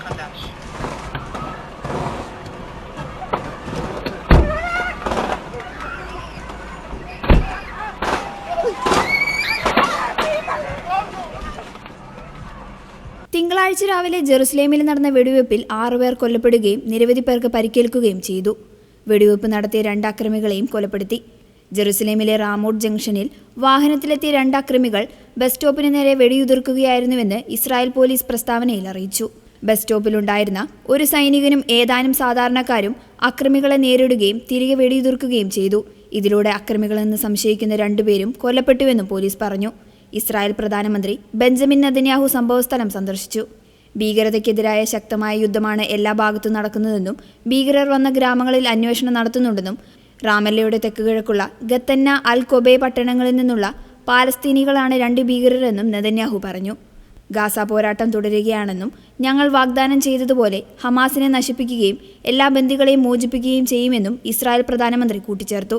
തിങ്കളാഴ്ച രാവിലെ ജെറുസലേമിൽ നടന്ന വെടിവെപ്പിൽ 6 പേർ കൊല്ലപ്പെടുകയും നിരവധി പേർക്ക് പരിക്കേൽക്കുകയും ചെയ്തു. വെടിവെപ്പ് നടത്തിയ 2 അക്രമികളെയും കൊലപ്പെടുത്തി. ജെറുസലേമിലെ റാമോട്ട് ജംഗ്ഷനിൽ വാഹനത്തിലെത്തിയ 2 അക്രമികൾ ബസ് സ്റ്റോപ്പിന് നേരെ വെടിയുതിർക്കുകയായിരുന്നുവെന്ന് ഇസ്രായേൽ പോലീസ് പ്രസ്താവനയിൽ അറിയിച്ചു. ബസ് സ്റ്റോപ്പിലുണ്ടായിരുന്ന ഒരു സൈനികനും ഏതാനും സാധാരണക്കാരും അക്രമികളെ നേരിടുകയും തിരികെ വെടിയുതിർക്കുകയും ചെയ്തു. ഇതിലൂടെ അക്രമികളെന്ന് സംശയിക്കുന്ന 2 പേരും കൊല്ലപ്പെട്ടുവെന്നും പോലീസ് പറഞ്ഞു. ഇസ്രായേൽ പ്രധാനമന്ത്രി ബെഞ്ചമിൻ നെതന്യാഹു സംഭവസ്ഥലം സന്ദർശിച്ചു. ഭീകരതയ്ക്കെതിരായ ശക്തമായ യുദ്ധമാണ് എല്ലാ ഭാഗത്തും നടക്കുന്നതെന്നും ഭീകരർ വന്ന ഗ്രാമങ്ങളിൽ അന്വേഷണം നടത്തുന്നുണ്ടെന്നും റാമല്ലയുടെ തെക്കുകിഴക്കുള്ള ഗത്തന്ന അൽ കൊബെ പട്ടണങ്ങളിൽ നിന്നുള്ള പാലസ്തീനികളാണ് 2 ഭീകരരെന്നും നെതന്യാഹു പറഞ്ഞു. ഗാസ പോരാട്ടം തുടരുകയാണെന്നും ഞങ്ങൾ വാഗ്ദാനം ചെയ്തതുപോലെ ഹമാസിനെ നശിപ്പിക്കുകയും എല്ലാ ബന്ദികളെയും മോചിപ്പിക്കുകയും ചെയ്യുമെന്നും ഇസ്രായേൽ പ്രധാനമന്ത്രി കൂട്ടിച്ചേർത്തു.